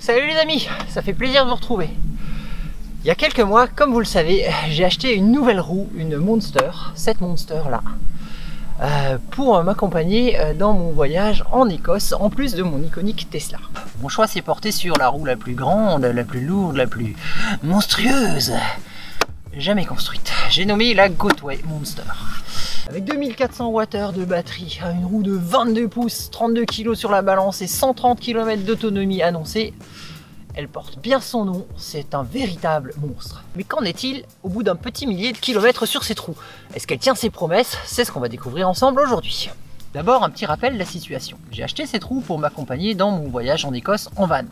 Salut les amis, ça fait plaisir de vous retrouver. Il y a quelques mois, comme vous le savez, j'ai acheté une nouvelle roue, une Monster, cette Monster là, pour m'accompagner dans mon voyage en Écosse, en plus de mon iconique Tesla. Mon choix s'est porté sur la roue la plus grande, la plus lourde, la plus monstrueuse jamais construite. J'ai nommé la Goatway Monster. Avec 2400 Wh de batterie, une roue de 22 pouces, 32 kg sur la balance et 130 km d'autonomie annoncée, elle porte bien son nom, c'est un véritable monstre. Mais qu'en est-il au bout d'un petit millier de kilomètres sur cette roue? Est-ce qu'elle tient ses promesses? C'est ce qu'on va découvrir ensemble aujourd'hui. D'abord, un petit rappel de la situation. J'ai acheté cette roue pour m'accompagner dans mon voyage en Écosse en van.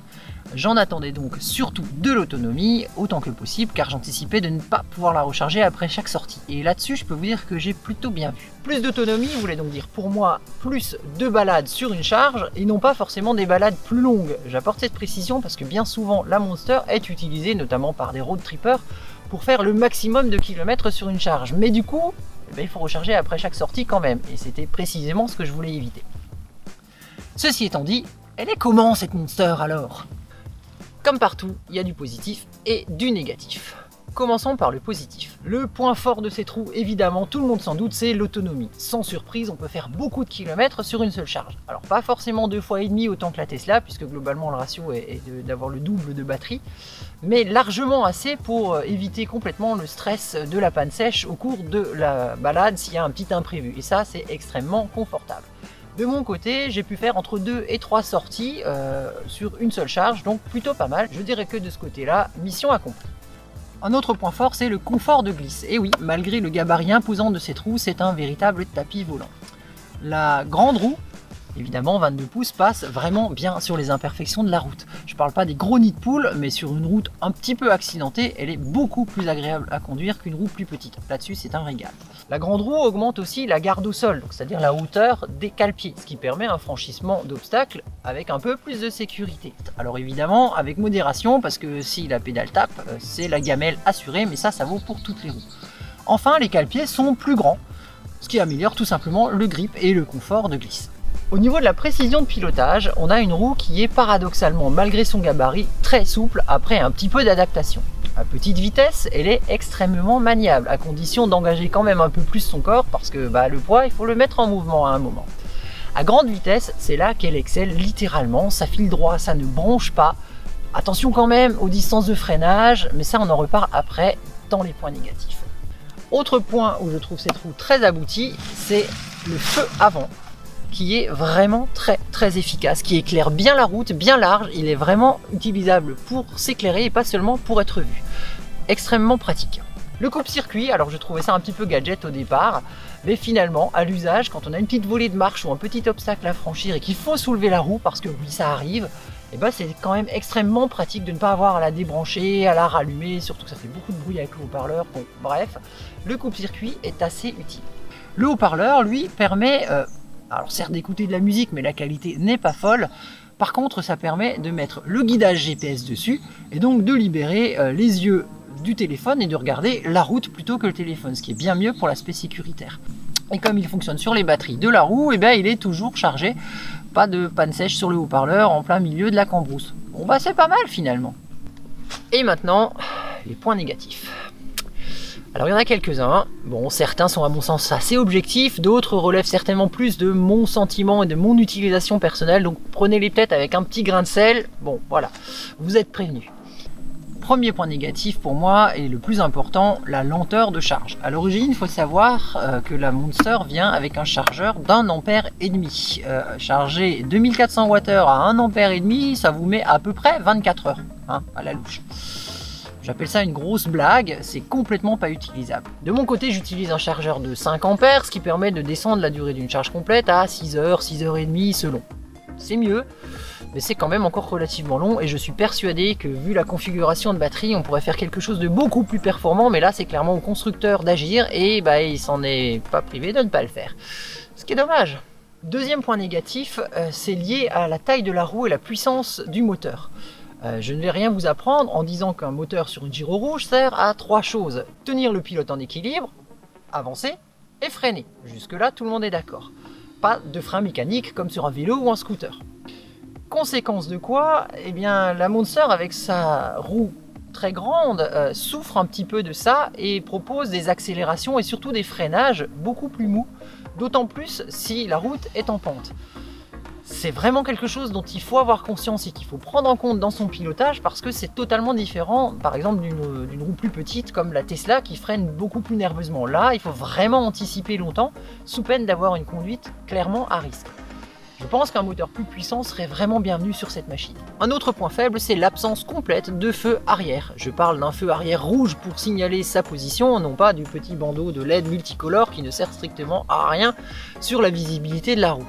J'en attendais donc surtout de l'autonomie, autant que possible, car j'anticipais de ne pas pouvoir la recharger après chaque sortie. Et là-dessus, je peux vous dire que j'ai plutôt bien vu. Plus d'autonomie voulait donc dire pour moi plus de balades sur une charge, et non pas forcément des balades plus longues. J'apporte cette précision parce que bien souvent, la Monster est utilisée, notamment par des road trippers, pour faire le maximum de kilomètres sur une charge. Mais du coup, il faut recharger après chaque sortie quand même, et c'était précisément ce que je voulais éviter. Ceci étant dit, elle est comment cette Monster alors? Comme partout, il y a du positif et du négatif. Commençons par le positif. Le point fort de cette roue, évidemment, tout le monde s'en doute, c'est l'autonomie. Sans surprise, on peut faire beaucoup de kilomètres sur une seule charge. Alors pas forcément 2,5 fois autant que la Tesla, puisque globalement le ratio est d'avoir le double de batterie, mais largement assez pour éviter complètement le stress de la panne sèche au cours de la balade s'il y a un petit imprévu. Et ça, c'est extrêmement confortable. De mon côté, j'ai pu faire entre 2 et 3 sorties sur une seule charge, donc plutôt pas mal. Je dirais que de ce côté-là, mission accomplie. Un autre point fort, c'est le confort de glisse. Et oui, malgré le gabarit imposant de cette roue, c'est un véritable tapis volant. La grande roue, évidemment 22 pouces, passe vraiment bien sur les imperfections de la route. Je parle pas des gros nids de poule, mais sur une route un petit peu accidentée, elle est beaucoup plus agréable à conduire qu'une roue plus petite. Là-dessus, c'est un régal. La grande roue augmente aussi la garde au sol, c'est-à-dire la hauteur des cale-pieds, ce qui permet un franchissement d'obstacles avec un peu plus de sécurité. Alors évidemment, avec modération, parce que si la pédale tape, c'est la gamelle assurée, mais ça vaut pour toutes les roues. Enfin, les cale-pieds sont plus grands, ce qui améliore tout simplement le grip et le confort de glisse. Au niveau de la précision de pilotage, on a une roue qui est paradoxalement, malgré son gabarit, très souple après un petit peu d'adaptation. À petite vitesse, elle est extrêmement maniable, à condition d'engager quand même un peu plus son corps, parce que le poids, il faut le mettre en mouvement à un moment. À grande vitesse, c'est là qu'elle excelle littéralement, ça file droit, ça ne bronche pas. Attention quand même aux distances de freinage, mais ça on en repart après dans les points négatifs. Autre point où je trouve cette roue très aboutie, c'est le feu avant, qui est vraiment très efficace, qui éclaire bien la route, bien large. Il est vraiment utilisable pour s'éclairer et pas seulement pour être vu. Extrêmement pratique. Le coupe-circuit, alors je trouvais ça un petit peu gadget au départ, mais finalement à l'usage, quand on a une petite volée de marche ou un petit obstacle à franchir et qu'il faut soulever la roue, parce que oui ça arrive, et c'est quand même extrêmement pratique de ne pas avoir à la débrancher, à la rallumer, surtout que ça fait beaucoup de bruit avec le haut-parleur. Bon, bref, le coupe-circuit est assez utile. Le haut-parleur, lui, permet alors certes d'écouter de la musique, mais la qualité n'est pas folle. Par contre, ça permet de mettre le guidage GPS dessus et donc de libérer les yeux du téléphone et de regarder la route plutôt que le téléphone, ce qui est bien mieux pour l'aspect sécuritaire. Et comme il fonctionne sur les batteries de la roue, il est toujours chargé. Pas de panne sèche sur le haut-parleur en plein milieu de la cambrousse. Bon c'est pas mal finalement. Et maintenant, les points négatifs. Alors il y en a quelques-uns, bon certains sont à mon sens assez objectifs, d'autres relèvent certainement plus de mon sentiment et de mon utilisation personnelle, donc prenez-les peut-être avec un petit grain de sel, bon voilà, vous êtes prévenus. Premier point négatif pour moi et le plus important, la lenteur de charge. À l'origine, il faut savoir que la Monster vient avec un chargeur d'1,5 ampère. Charger 2400 Wh à 1,5 ampère, ça vous met à peu près 24 heures, à la louche. J'appelle ça une grosse blague, c'est complètement pas utilisable. De mon côté, j'utilise un chargeur de 5 ampères, ce qui permet de descendre la durée d'une charge complète à 6 heures, 6 heures et demie selon. C'est mieux, mais c'est quand même encore relativement long et je suis persuadé que vu la configuration de batterie, on pourrait faire quelque chose de beaucoup plus performant, mais là c'est clairement au constructeur d'agir et il s'en est pas privé de ne pas le faire. Ce qui est dommage. Deuxième point négatif, c'est lié à la taille de la roue et la puissance du moteur. Je ne vais rien vous apprendre en disant qu'un moteur sur une gyro rouge sert à 3 choses. Tenir le pilote en équilibre, avancer et freiner. Jusque là tout le monde est d'accord. Pas de frein mécanique comme sur un vélo ou un scooter. Conséquence de quoi, eh bien la Monster avec sa roue très grande souffre un petit peu de ça et propose des accélérations et surtout des freinages beaucoup plus mous, d'autant plus si la route est en pente. C'est vraiment quelque chose dont il faut avoir conscience et qu'il faut prendre en compte dans son pilotage parce que c'est totalement différent par exemple d'une roue plus petite comme la Tesla qui freine beaucoup plus nerveusement. Là, il faut vraiment anticiper longtemps sous peine d'avoir une conduite clairement à risque. Je pense qu'un moteur plus puissant serait vraiment bienvenu sur cette machine. Un autre point faible, c'est l'absence complète de feu arrière. Je parle d'un feu arrière rouge pour signaler sa position, non pas du petit bandeau de LED multicolore qui ne sert strictement à rien sur la visibilité de la roue.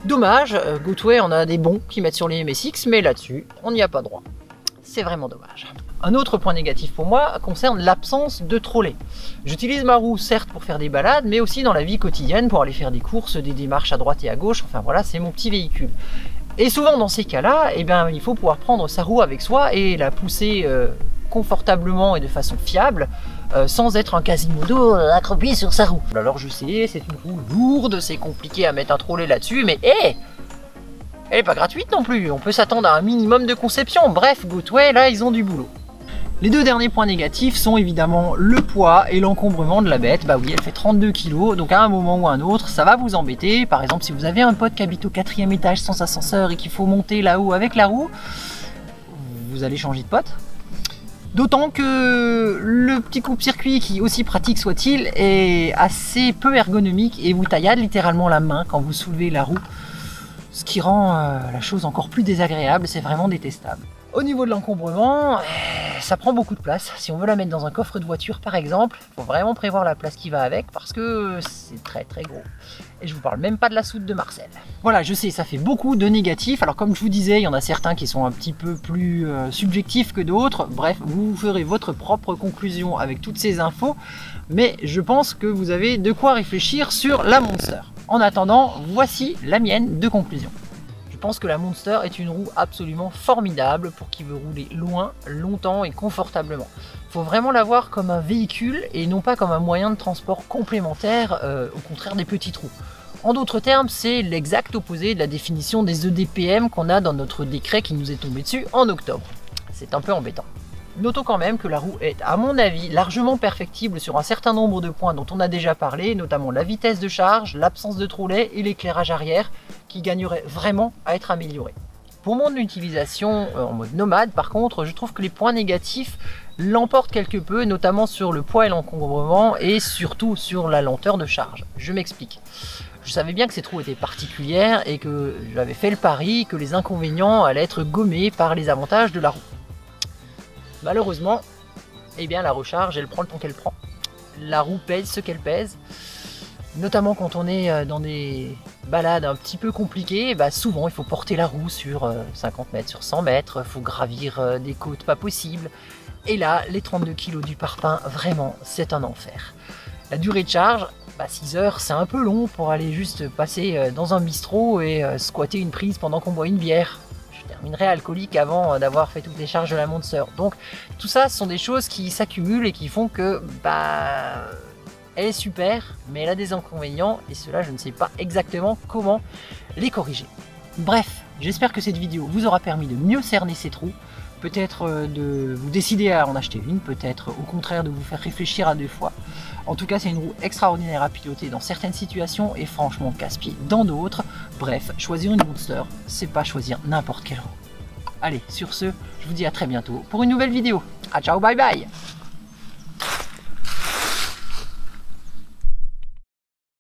Dommage, Goodway en a des bons qui mettent sur les MSX, mais là-dessus, on n'y a pas droit. C'est vraiment dommage. Un autre point négatif pour moi concerne l'absence de trolley. J'utilise ma roue certes pour faire des balades, mais aussi dans la vie quotidienne pour aller faire des courses, des démarches à droite et à gauche, enfin voilà, c'est mon petit véhicule. Et souvent dans ces cas-là, eh bien, il faut pouvoir prendre sa roue avec soi et la pousser confortablement et de façon fiable, sans être un quasimodo accroupi sur sa roue. Alors je sais, c'est une roue lourde, c'est compliqué à mettre un trolley là-dessus, mais hé, elle n'est pas gratuite non plus, on peut s'attendre à un minimum de conception. Bref, Goodway, là, ils ont du boulot. Les deux derniers points négatifs sont évidemment le poids et l'encombrement de la bête. Bah oui, elle fait 32 kg, donc à un moment ou à un autre, ça va vous embêter. Par exemple, si vous avez un pote qui habite au 4e étage sans ascenseur et qu'il faut monter là-haut avec la roue, vous allez changer de pote. D'autant que le petit coupe-circuit, qui aussi pratique soit-il, est assez peu ergonomique et vous taillade littéralement la main quand vous soulevez la roue. Ce qui rend la chose encore plus désagréable, c'est vraiment détestable. Au niveau de l'encombrement, ça prend beaucoup de place. Si on veut la mettre dans un coffre de voiture par exemple, il faut vraiment prévoir la place qui va avec parce que c'est très très gros. Et je vous parle même pas de la soute de Marcel. Voilà, je sais, ça fait beaucoup de négatifs. Alors comme je vous disais, il y en a certains qui sont un petit peu plus subjectifs que d'autres. Bref, vous ferez votre propre conclusion avec toutes ces infos. Mais je pense que vous avez de quoi réfléchir sur la Monster. En attendant, voici la mienne de conclusion. Je pense que la Monster est une roue absolument formidable pour qui veut rouler loin, longtemps et confortablement. Il faut vraiment la voir comme un véhicule et non pas comme un moyen de transport complémentaire, au contraire des petites roues. En d'autres termes, c'est l'exact opposé de la définition des EDPM qu'on a dans notre décret qui nous est tombé dessus en octobre. C'est un peu embêtant. Notons quand même que la roue est, à mon avis, largement perfectible sur un certain nombre de points dont on a déjà parlé, notamment la vitesse de charge, l'absence de trolley et l'éclairage arrière, qui gagneraient vraiment à être améliorés. Pour mon utilisation en mode nomade, par contre, je trouve que les points négatifs l'emportent quelque peu, notamment sur le poids et l'encombrement, et surtout sur la lenteur de charge. Je m'explique. Je savais bien que cette roue était particulière et que j'avais fait le pari que les inconvénients allaient être gommés par les avantages de la roue. Malheureusement, eh bien, la recharge, elle prend le temps qu'elle prend. La roue pèse ce qu'elle pèse. Notamment quand on est dans des balades un petit peu compliquées, bah souvent il faut porter la roue sur 50 mètres, sur 100 mètres, il faut gravir des côtes pas possibles. Et là, les 32 kg du parpaing, vraiment, c'est un enfer. La durée de charge, 6 heures, c'est un peu long pour aller juste passer dans un bistrot et squatter une prise pendant qu'on boit une bière. Je terminerai alcoolique avant d'avoir fait toutes les charges de la Monster. Donc tout ça, ce sont des choses qui s'accumulent et qui font que elle est super, mais elle a des inconvénients et cela, je ne sais pas exactement comment les corriger. Bref, j'espère que cette vidéo vous aura permis de mieux cerner cette roue, peut-être de vous décider à en acheter une, peut-être au contraire de vous faire réfléchir à deux fois. En tout cas, c'est une roue extraordinaire à piloter dans certaines situations et franchement casse-pied dans d'autres. Bref, choisir une Monster, c'est pas choisir n'importe quelle roue. Allez, sur ce, je vous dis à très bientôt pour une nouvelle vidéo. Ah, ciao, bye bye!